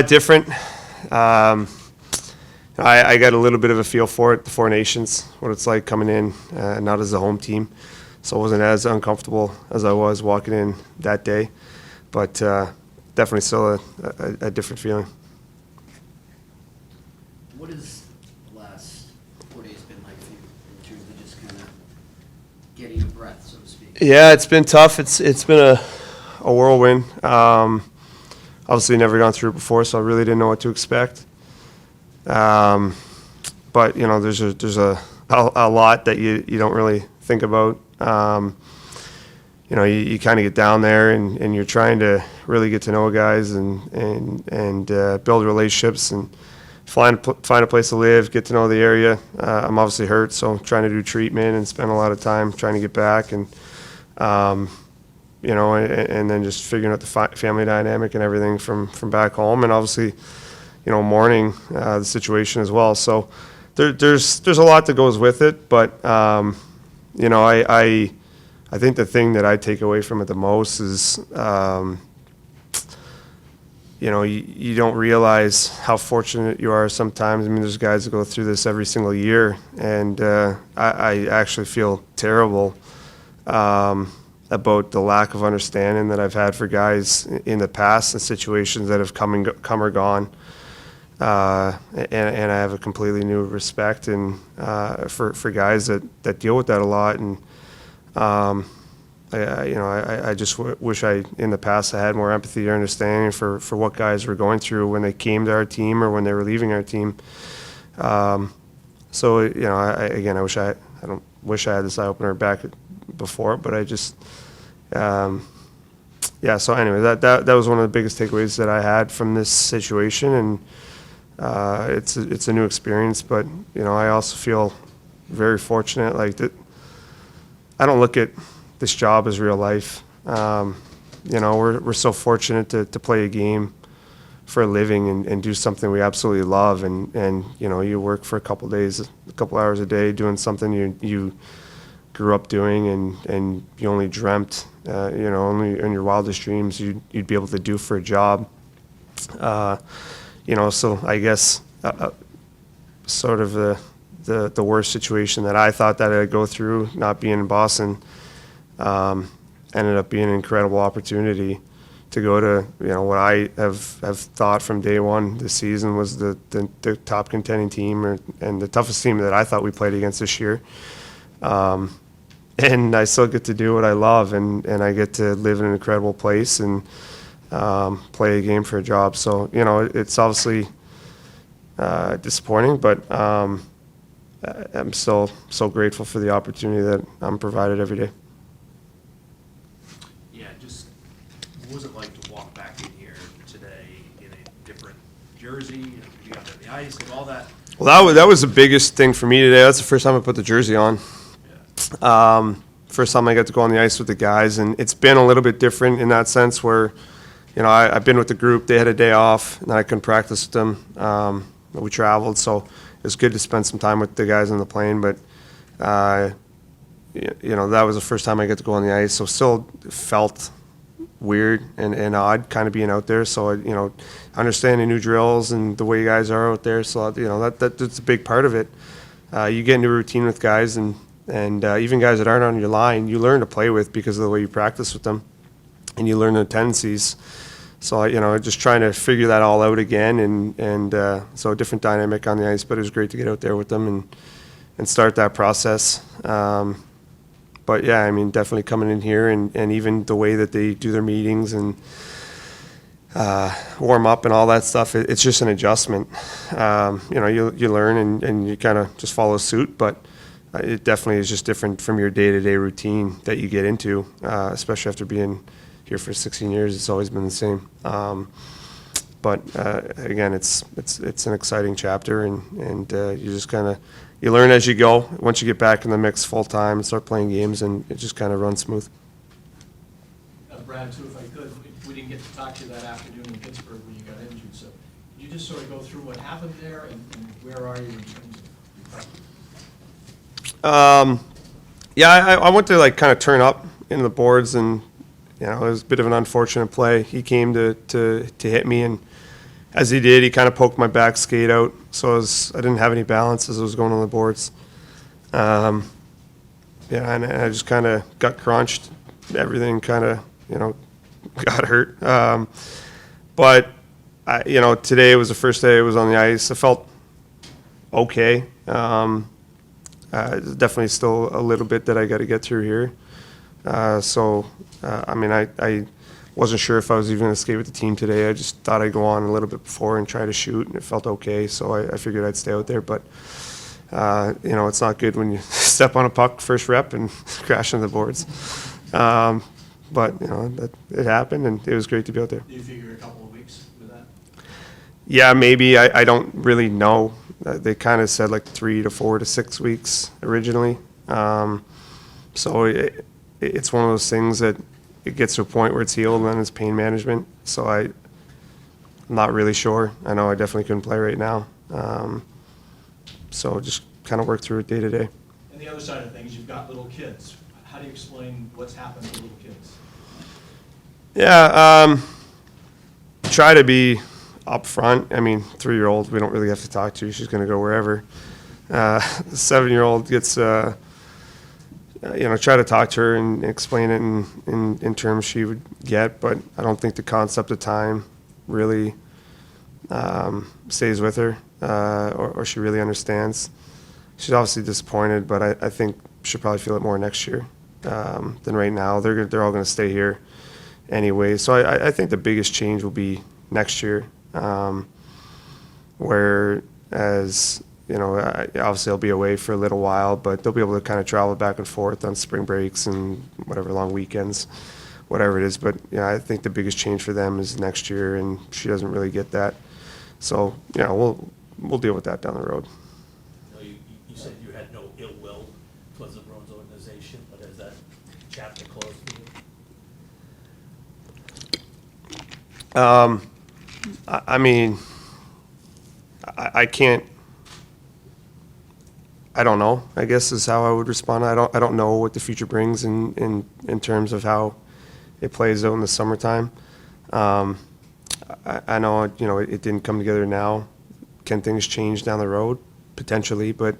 Different. I got a little bit of a feel for it, the Four Nations, what it's like coming in, not as a home team. So I wasn't as uncomfortable as I was walking in that day. But definitely still a different feeling. What has the last 4 days been like for you in terms of just kind of getting a breath, so to speak? Yeah, it's been tough. It's been a whirlwind. Obviously never gone through it before, so I really didn't know what to expect. But there's a lot that you don't really think about. You kind of get down there and you're trying to really get to know guys and build relationships and find a place to live, get to know the area. I'm obviously hurt, so I'm trying to do treatment and spend a lot of time trying to get back and then just figuring out the family dynamic and everything from back home, and obviously, mourning the situation as well. So there's a lot that goes with it, but I think the thing that I take away from it the most is, you don't realize how fortunate you are sometimes. I mean, there's guys that go through this every single year, and I actually feel terrible about the lack of understanding that I've had for guys in the past in situations that have come or gone. And I have a completely new respect and for guys that deal with that a lot. And I just wish in the past I had more empathy or understanding for what guys were going through when they came to our team or when they were leaving our team. I don't wish I had this eye opener back before, but I just, So anyway, that was one of the biggest takeaways that I had from this situation, and it's a new experience. But I also feel very fortunate. Like that, I don't look at this job as real life. We're so fortunate to play a game for a living and do something we absolutely love, and you work for a couple hours a day doing something you grew up doing and you only dreamt, only in your wildest dreams you'd be able to do for a job. So I guess sort of the worst situation that I thought that I'd go through, not being in Boston, ended up being an incredible opportunity to go to, what I have thought from day one this season was the top contending team and the toughest team that I thought we played against this year. And I still get to do what I love, and I get to live in an incredible place and play a game for a job. So, it's obviously disappointing, but I'm still so grateful for the opportunity that I'm provided every day. Yeah, just what was it like to walk back in here today in a different jersey, and you got on the ice and all that? Well, that was the biggest thing for me today. That's the first time I put the jersey on. First time I got to go on the ice with the guys, and it's been a little bit different in that sense where, I've been with the group. They had a day off, and I couldn't practice with them. We traveled, so it was good to spend some time with the guys on the plane. But, that was the first time I got to go on the ice, so still felt weird and odd kind of being out there. So, understanding new drills and the way you guys are out there. So, that's a big part of it. You get into a routine with guys, and even guys that aren't on your line, you learn to play with because of the way you practice with them, and you learn their tendencies. So, just trying to figure that all out again, and so a different dynamic on the ice, but it was great to get out there with them and start that process. But, yeah, I mean, definitely coming in here and even the way that they do their meetings and warm up and all that stuff, it's just an adjustment. You learn and you kind of just follow suit, but it definitely is just different from your day-to-day routine that you get into, especially after being here for 16 years. It's always been the same. But again, it's an exciting chapter, and you just kind of you learn as you go. Once you get back in the mix full time and start playing games, and it just kind of runs smooth. Brad, too, if I could, we didn't get to talk to you that afternoon in Pittsburgh when you got injured. So could you just sort of go through what happened there and where are you in terms of recovery? I went to kind of turn up in the boards, and it was a bit of an unfortunate play. He came to hit me, and as he did, he kind of poked my back skate out, so I didn't have any balance as I was going on the boards. Yeah, and I just kind of got crunched. Everything kind of, got hurt. But, today was the first day I was on the ice. I felt okay. Definitely still a little bit that I got to get through here. I wasn't sure if I was even going to skate with the team today. I just thought I'd go on a little bit before and try to shoot, and it felt okay, so I figured I'd stay out there. But, it's not good when you step on a puck first rep and crash on the boards. It happened, and it was great to be out there. Do you figure a couple of weeks with that? Yeah, maybe. I don't really know. They kind of said like 3 to 4 to 6 weeks originally. It's one of those things that it gets to a point where it's healed, and then it's pain management. So I'm not really sure. I know I definitely couldn't play right now. So just kind of work through it day to day. And the other side of things, you've got little kids. How do you explain what's happened to little kids? Yeah, try to be upfront. I mean, 3-year-old, we don't really have to talk to. She's going to go wherever. The 7-year-old gets, try to talk to her and explain it in terms she would get, but I don't think the concept of time really stays with her, or she really understands. She's obviously disappointed, but I think she'll probably feel it more next year than right now. They're all going to stay here anyway. So I think the biggest change will be next year, whereas, obviously I'll be away for a little while, but they'll be able to kind of travel back and forth on spring breaks and whatever long weekends, whatever it is. But, I think the biggest change for them is next year, and she doesn't really get that. So, we'll deal with that down the road. You said you had no ill will towards the Bruins organization, but has that chapter closed for you? I can't. I don't know, I guess is how I would respond. I don't know what the future brings in terms of how it plays out in the summertime. I know, it didn't come together now. Can things change down the road? Potentially, but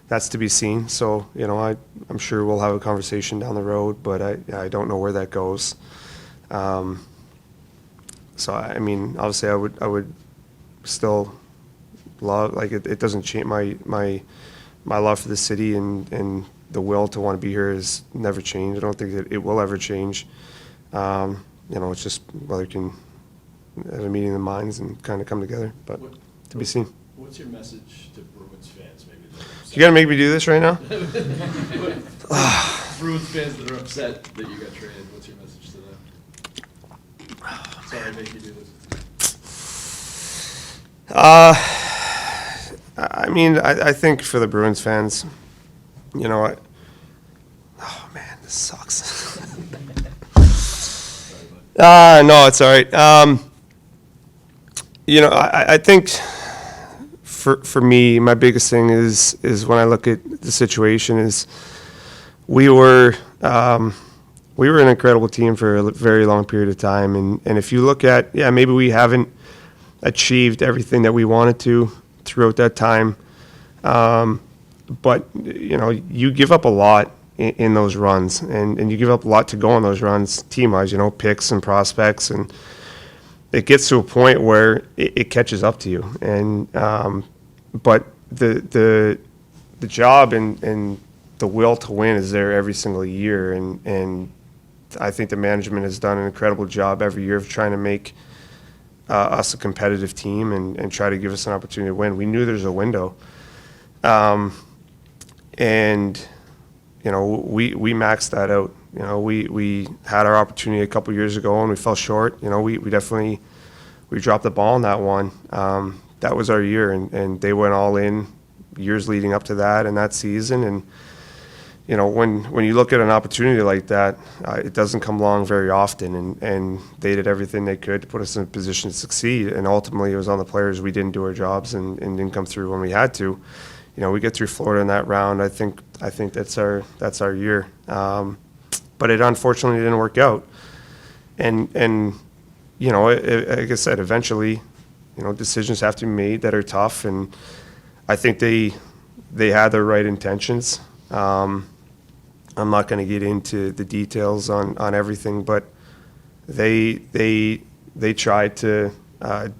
that's to be seen. So, I'm sure we'll have a conversation down the road, but I don't know where that goes. Obviously I would still love, like, it doesn't change my love for the city and the will to want to be here has never changed. I don't think that it will ever change. It's just whether it can have a meeting of the minds and kind of come together, but to be seen. What's your message to Bruins fans, maybe? You gotta make me do this right now? Bruins fans that are upset that you got traded, what's your message to them? Sorry to make you do this. I think for the Bruins fans, oh man, this sucks. No, it's all right. I think for me, my biggest thing is when I look at the situation is we were an incredible team for a very long period of time, and if you look at, maybe we haven't achieved everything that we wanted to throughout that time, but you give up a lot in those runs, and you give up a lot to go on those runs team-wise, picks and prospects, and it gets to a point where it catches up to you, and but the job and the will to win is there every single year, and I think the management has done an incredible job every year of trying to make us a competitive team and try to give us an opportunity to win. We knew there's a window, and we maxed that out. We had our opportunity a couple years ago and we fell short. We definitely dropped the ball on that one. That was our year, and they went all in years leading up to that and that season. And when you look at an opportunity like that, it doesn't come along very often. And they did everything they could to put us in a position to succeed. And ultimately, it was on the players. We didn't do our jobs and didn't come through when we had to. We get through Florida in that round. I think that's our year. But it unfortunately didn't work out. And like I said, eventually, decisions have to be made that are tough, and I think they had the right intentions. I'm not going to get into the details on everything, but they tried to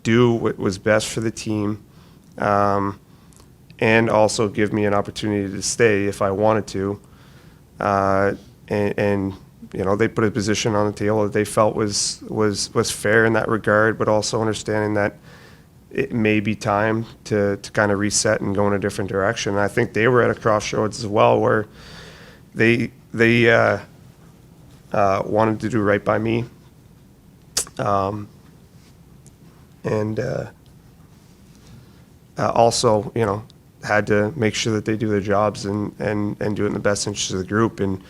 do what was best for the team, and also give me an opportunity to stay if I wanted to. And they put a position on the table that they felt was fair in that regard, but also understanding that it may be time to kind of reset and go in a different direction. And I think they were at a crossroads as well, where they wanted to do right by me, and also, had to make sure that they do their jobs and do it in the best interest of the group. And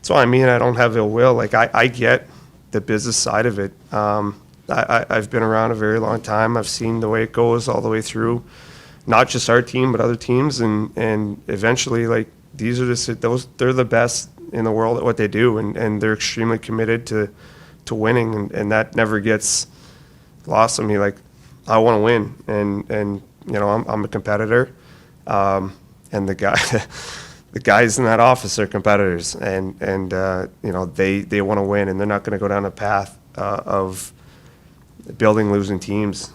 so, I don't have ill will. Like, I get the business side of it. I've been around a very long time. I've seen the way it goes all the way through, not just our team, but other teams. And eventually, like, these are they're the best in the world at what they do. And they're extremely committed to winning. And that never gets lost on me. Like, I want to win. And I'm a competitor. And the guys in that office are competitors, and they want to win, and they're not going to go down a path of building losing teams.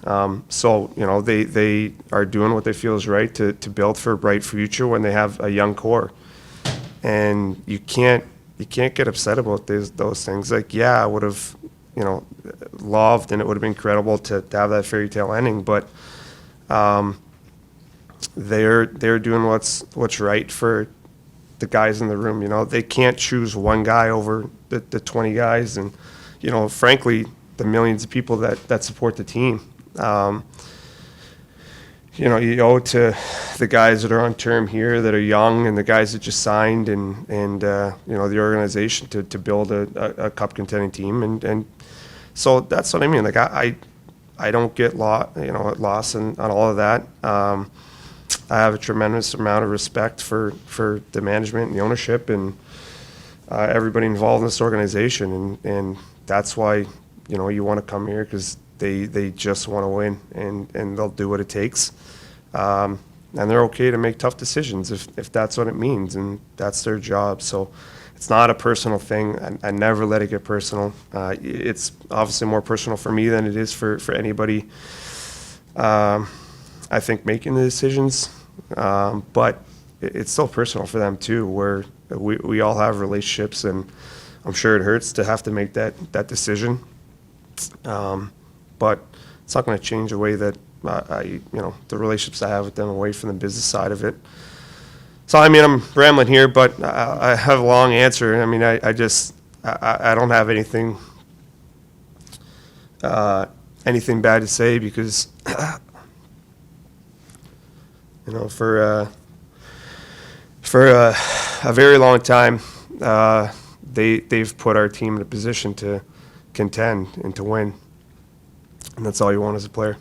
So they are doing what they feel is right to build for a bright future when they have a young core, and you can't get upset about those things. Like, yeah, I would have loved, and it would have been incredible to have that fairy tale ending, but they're doing what's right for the guys in the room. They can't choose one guy over the 20 guys, and frankly, the millions of people that support the team. You owe it to the guys that are on term here, that are young, and the guys that just signed, and the organization to build a cup contending team, and so that's what I mean. Like, I don't get lost on all of that. I have a tremendous amount of respect for the management and the ownership and everybody involved in this organization, and that's why you want to come here, because they just want to win, and they'll do what it takes, and they're okay to make tough decisions if that's what it means, and that's their job. So it's not a personal thing. I never let it get personal. It's obviously more personal for me than it is for anybody. I think making the decisions, but it's still personal for them too, where we all have relationships, and I'm sure it hurts to have to make that decision. But it's not going to change the way that the relationships I have with them away from the business side of it. So, I'm rambling here, but I have a long answer. I don't have anything bad to say, because for a very long time, they've put our team in a position to contend and to win, and that's all you want as a player.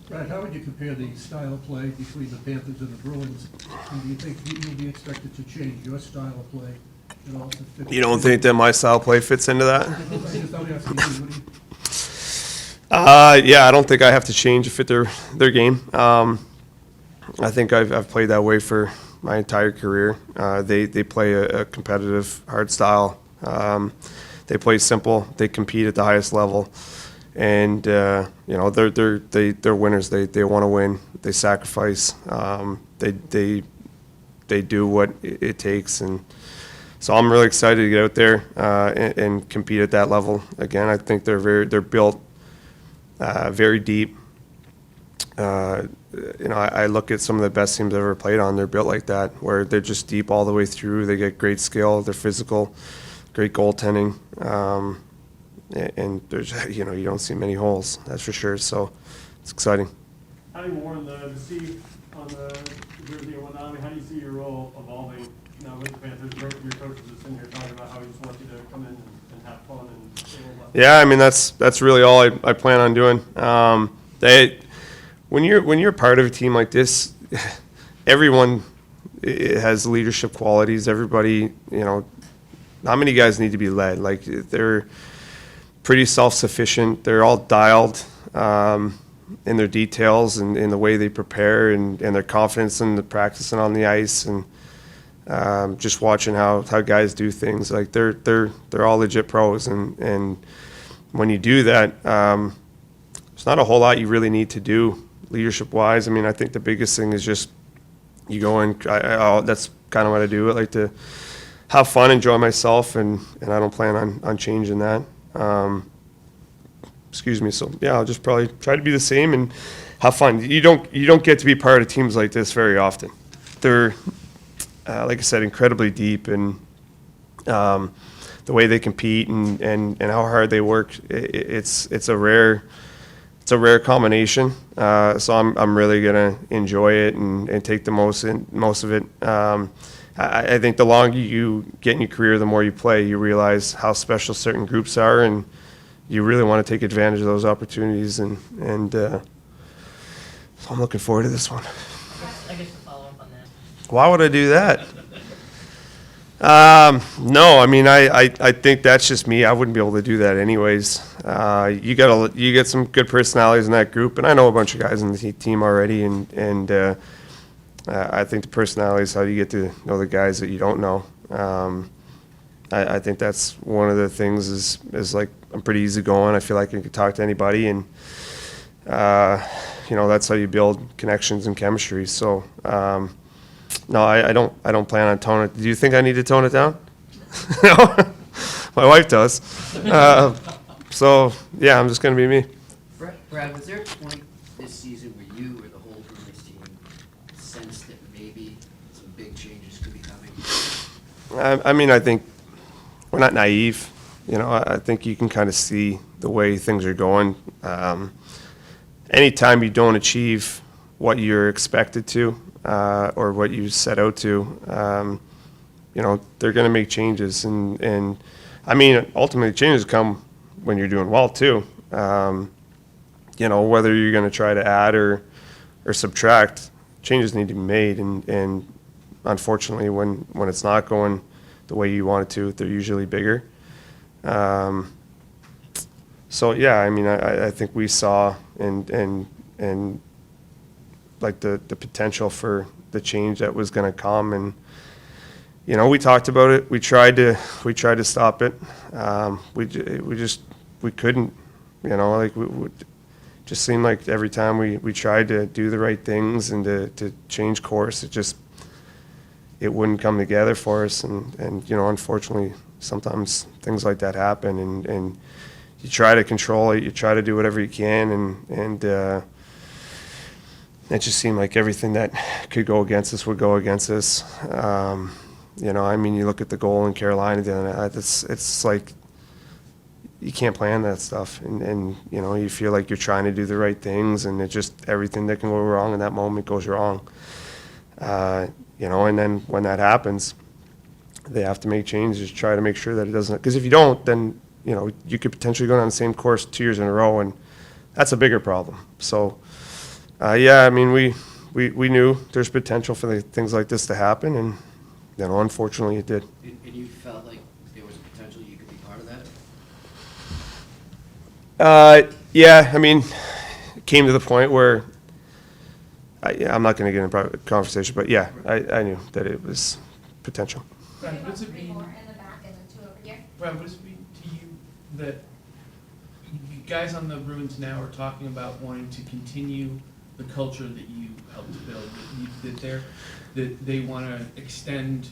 Brad, how would you compare the style of play between the Panthers and the Bruins? And do you think you'll be expected to change your style of play and also fit? You don't think that my style of play fits into that? Yeah, I don't think I have to change to fit their game. I think I've played that way for my entire career. They play a competitive, hard style. They play simple. They compete at the highest level, and they're winners. They want to win. They sacrifice. They do what it takes, and so I'm really excited to get out there and compete at that level again. I think they're built very deep. I look at some of the best teams I've ever played on. They're built like that, where they're just deep all the way through. They get great skill. They're physical, great goaltending, and there's you don't see many holes. That's for sure. So it's exciting. Having worn the C on the jersey and whatnot, how do you see your role evolving now with the Panthers? Your coach is just in here talking about how he just wants you to come in and have fun and. Yeah, that's really all I plan on doing. When you're part of a team like this, everyone has leadership qualities. Everybody, not many guys need to be led. Like, they're pretty self-sufficient. They're all dialed. in their details and in the way they prepare and their confidence in the practicing on the ice, and just watching how guys do things. Like they're all legit pros, and when you do that, there's not a whole lot you really need to do leadership wise. I mean, I think the biggest thing is just you go and that's kind of what I do. I like to have fun, enjoy myself, and I don't plan on changing that. Excuse me. So yeah, I'll just probably try to be the same and have fun. You don't get to be part of teams like this very often. They're like I said, incredibly deep, and the way they compete and how hard they work, it's a rare combination. So I'm really gonna enjoy it and take the most of it. I think the longer you get in your career, the more you play, you realize how special certain groups are, and you really want to take advantage of those opportunities. And so I'm looking forward to this one. I guess to follow up on that. Why would I do that? No, I mean, I think that's just me. I wouldn't be able to do that anyways. You get some good personalities in that group, and I know a bunch of guys in the team already, and I think the personality is how you get to know the guys that you don't know. I think that's one of the things is like I'm pretty easygoing. I feel like I can talk to anybody, and that's how you build connections and chemistry. So. No, I don't plan on toning it. Do you think I need to tone it down? No, my wife does. So yeah, I'm just gonna be me. Brad, was there a point this season where you or the whole Bruins team sensed that maybe some big changes could be coming? I mean, I think we're not naive. I think you can kind of see the way things are going. Anytime you don't achieve what you're expected to, or what you set out to, they're going to make changes. And I mean, ultimately changes come when you're doing well too. Whether you're going to try to add or subtract, changes need to be made. And unfortunately, when it's not going the way you want it to, they're usually bigger. So yeah, I mean, I think we saw and like the potential for the change that was going to come, and we talked about it. We tried to stop it. We couldn't. Like we just seemed like every time we tried to do the right things and to change course, it wouldn't come together for us. And unfortunately, sometimes things like that happen, and you try to control it. You try to do whatever you can, and it just seemed like everything that could go against us would go against us. I mean, you look at the goal in Carolina the other night, it's like you can't plan that stuff. And you feel like you're trying to do the right things, and it's just everything that can go wrong in that moment goes wrong. And then when that happens, they have to make changes, try to make sure that it doesn't. Because if you don't, then, you could potentially go down the same course 2 years in a row, and that's a bigger problem. So, yeah, I mean, we knew there's potential for things like this to happen, and unfortunately it did. And you felt like there was a potential you could be part of that? Yeah, I mean, it came to the point where I'm not going to get in a private conversation, but yeah, I knew that it was potential. Brian, what does it Three mean? more in the back and then two over here. Brian, what does it mean to you that you guys on the Bruins now are talking about wanting to continue the culture that you helped build, that they want to extend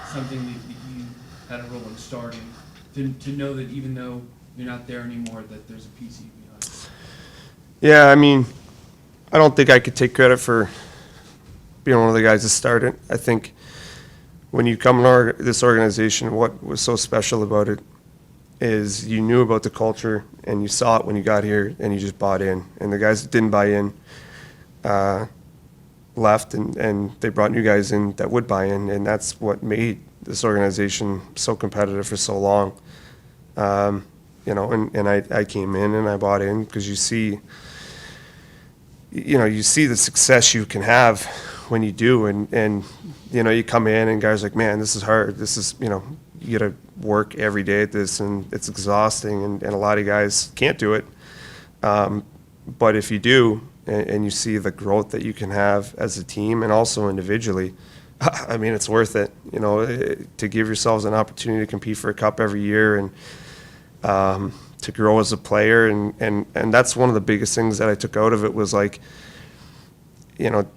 something that you had a role in starting, to know that even though you're not there anymore, that there's a piece of you behind? Yeah, I mean, I don't think I could take credit for being one of the guys that started. I think when you come to this organization, what was so special about it is you knew about the culture and you saw it when you got here and you just bought in. And the guys that didn't buy in left, and they brought new guys in that would buy in, and that's what made this organization so competitive for so long. And I came in and I bought in because you see the success you can have when you do, and you come in and guys are like, man, this is hard. This is, you got to work every day at this, and it's exhausting, and a lot of guys can't do it. But if you do, and you see the growth that you can have as a team and also individually, I mean, it's worth it, you know, to give yourselves an opportunity to compete for a cup every year and to grow as a player. And that's one of the biggest things that I took out of it was like, you know,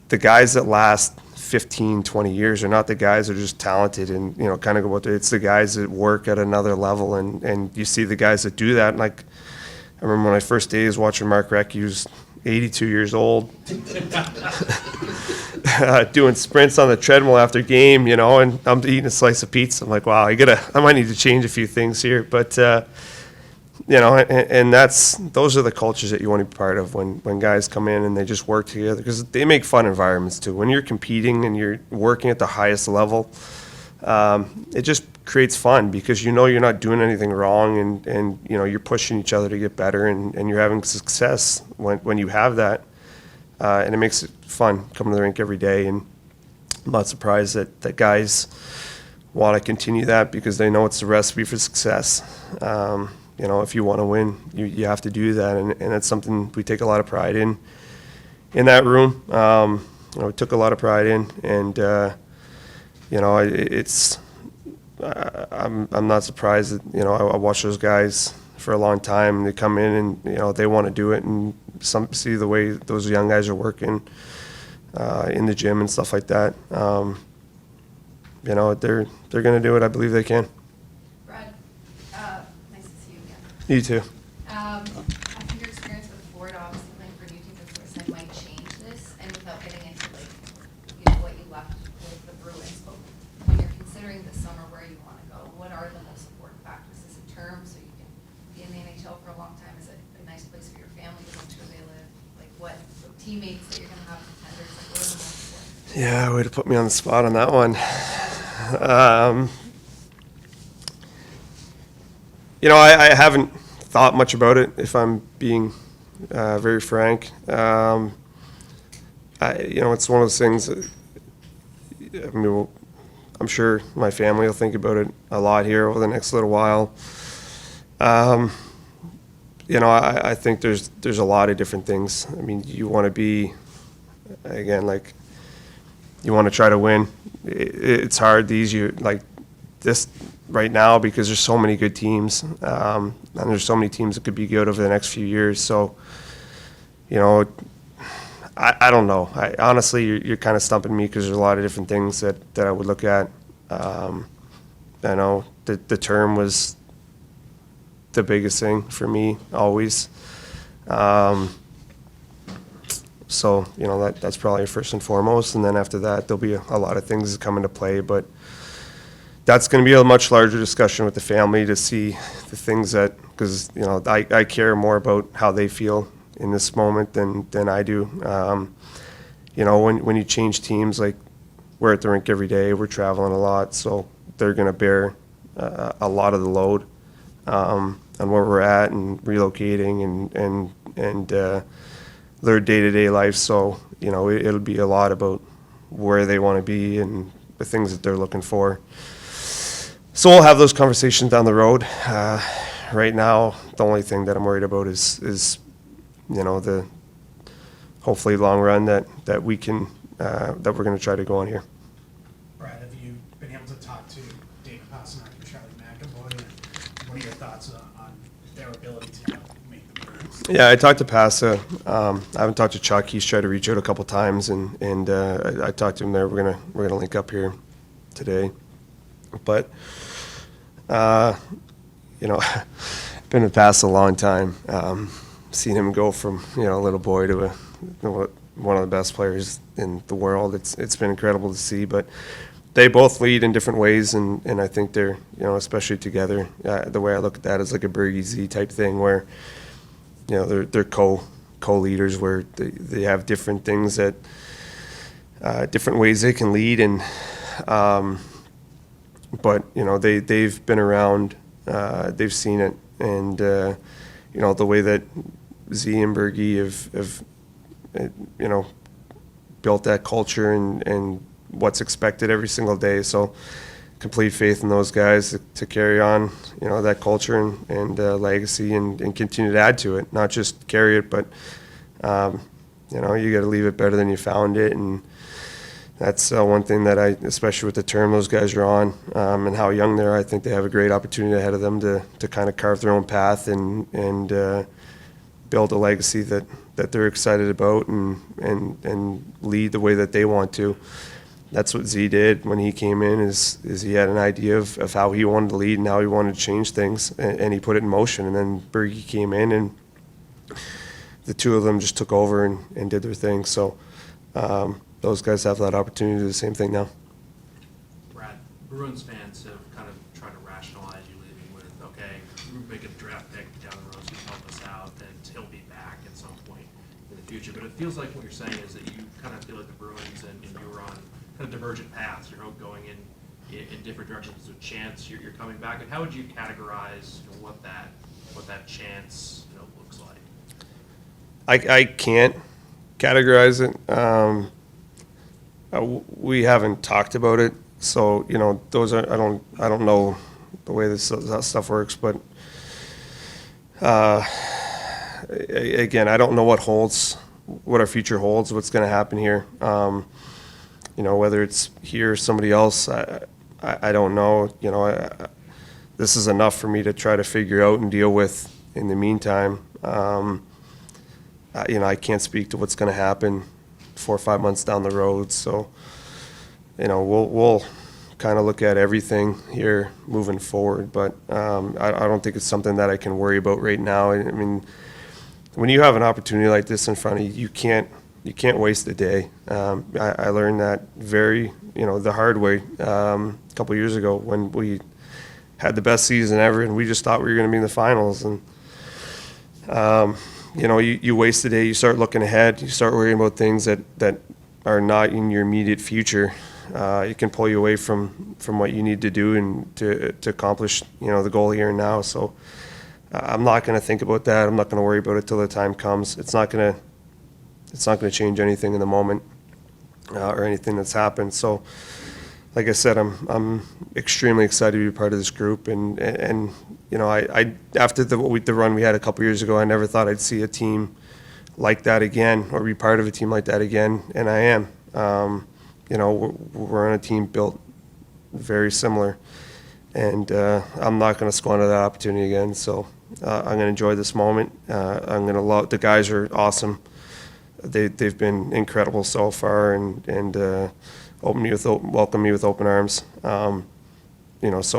the guys that last 15, 20 years are not the guys that are just talented and, you know, kind of go out there. It's the guys that work at another level. And you see the guys that do that. And like, I remember when I first days watching Mark Recchi, he was 82 years old, doing sprints on the treadmill after game, you know, and I'm eating a slice of pizza. I'm like, wow, I might need to change a few things here. But, you know, and those are the cultures that you want to be part of when guys come in and they just work together, because they make fun environments too. When you're competing and you're working at the highest level, it just creates fun because you know you're not doing anything wrong and you know you're pushing each other to get better and you're having success when you have that, and it makes it fun coming to the rink every day. And I'm not surprised that guys want to continue that because they know it's the recipe for success. You know, if you want to win, you have to do that, and it's something we take a lot of pride in that room. You know, we took a lot of pride in, and you know, I'm not surprised that, you know, I watch those guys for a long time. They come in and, you know, they want to do it, and see the way those young guys are working in the gym and stuff like that. You know, they're going to do it. I believe they can. Brad, nice to see you again. You too. I think your experience with Ford, obviously playing for a new team for the first time, might change this, and without getting into like, you know, what you left with the Bruins, but when you're considering this summer where you want to go, what are the most important factors? Is it term, so you can be in the NHL for a long time? Is it a nice place for your family to make sure they live? Like what teammates that you're going to have contenders? Like what are the most important? Yeah, way to put me on the spot on that one. You know, I haven't thought much about it, if I'm being very frank. You know, it's one of those things that, I mean, I'm sure my family will think about it a lot here over the next little while. You know, I think there's a lot of different things. I mean, you want to be, again, like, you want to try to win. It's hard like this right now because there's so many good teams, and there's so many teams that could be good over the next few years. So, you know, I don't know. Honestly, you're kind of stumping me because there's a lot of different things that I would look at. I know the term was the biggest thing for me always. So, you know, that's probably first and foremost. And then after that, there'll be a lot of things that come into play. But that's going to be a much larger discussion with the family to see the things that, because, you know, I care more about how they feel in this moment than I do. You know, when you change teams, like we're at the rink every day, we're traveling a lot, so they're going to bear a lot of the load on where we're at and relocating and their day-to-day life. So, you know, it'll be a lot about where they want to be and the things that they're looking for. So we'll have those conversations down the road. Right now, the only thing that I'm worried about is you know, the hopefully long run that we can that we're going to try to go on here. Brad, have you been able to talk to David Pasternak and Charlie McAvoy? And what are your thoughts on their ability to make the Bruins? Yeah, I talked to Pasta. I haven't talked to Chuck. He's tried to reach out a couple times, and I talked to him there. We're gonna link up here today. But you know, been with Pasta a long time. Seen him go from, you know, a little boy to one of the best players in the world. It's been incredible to see. But they both lead in different ways, and I think they're, you know, especially together. The way I look at that is like a Bergie Z type thing, where, you know, they're co-leaders, where they have different things that different ways they can lead, and but, you know, they've been around, they've seen it, and you know, the way that Z and Bergie have you know, built that culture and what's expected every single day. So complete faith in those guys to carry on, that culture and legacy and continue to add to it, not just carry it, but, you got to leave it better than you found it. And that's one thing that especially with the term those guys are on and how young they are, I think they have a great opportunity ahead of them to kind of carve their own path and build a legacy that they're excited about and lead the way that they want to. That's what Z did when he came in, is he had an idea of how he wanted to lead and how he wanted to change things, and he put it in motion. And then Bergie came in, and the two of them just took over and did their thing. So those guys have that opportunity to do the same thing now. Brad, Bruins fans have kind of tried to rationalize you leaving with, okay, we're making a draft pick down the road, so you help us out, and he'll be back at some point in the future. But it feels like what you're saying is that you kind of feel like the Bruins and you were on kind of divergent paths. You're going in different directions. There's a chance you're coming back. And how would you categorize what that chance looks like? I can't categorize it. We haven't talked about it, so those are I don't know the way that stuff works, but again, I don't know what our future holds, what's going to happen here. Whether it's here or somebody else, I don't know. This is enough for me to try to figure out and deal with in the meantime. I can't speak to what's going to happen 4 or 5 months down the road. So, we'll kind of look at everything here moving forward. But I don't think it's something that I can worry about right now. I mean, when you have an opportunity like this in front of you, you can't waste a day. I learned that the hard way a couple years ago when we had the best season ever and we just thought we were going to be in the finals. And, you waste a day, you start looking ahead, you start worrying about things that are not in your immediate future. It can pull you away from what you need to do and to accomplish, the goal here and now. So I'm not going to think about that. I'm not going to worry about it till the time comes. It's not going to change anything in the moment or anything that's happened. So, like I said, I'm extremely excited to be part of this group. And I after the run we had a couple years ago, I never thought I'd see a team like that again or be part of a team like that again. And I am. We're on a team built very similar. And I'm not going to squander that opportunity again. So I'm going to enjoy this moment. I'm going to love the guys are awesome. They've been incredible so far and welcome me with open arms. So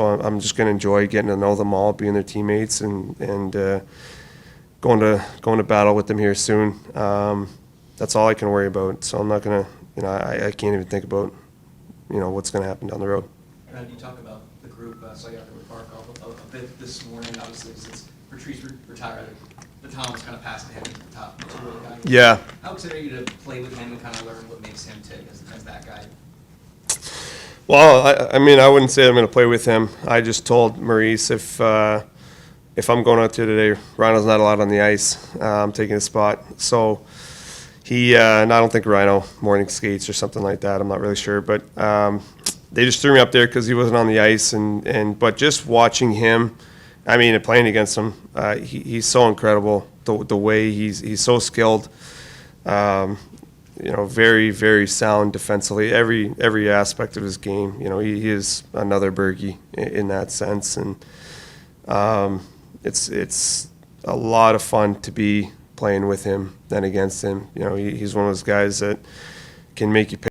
I'm just going to enjoy getting to know them all, being their teammates, and going to battle with them here soon. That's all I can worry about. So I'm not going to, I can't even think about, what's going to happen down the road. Brad, you talk about the group, saw you out there with Barkov a bit this morning, obviously, since Patrice retired. The baton was kind of passed to him as the top material guy. Yeah. How excited are you to play with him and kind of learn what makes him tick as that guy? Well, I wouldn't say I'm going to play with him. I just told Maurice if I'm going out there today, Rhino's not allowed on the ice. I'm taking his spot. So and I don't think Rhino morning skates or something like that. I'm not really sure, but they just threw me up there because he wasn't on the ice. But just watching him, and playing against him, he's so incredible. The way he's so skilled. Very, very sound defensively. Every aspect of his game. He is another Bergie in that sense, and it's a lot of fun to be playing with him than against him. He's one of those guys that can make you pay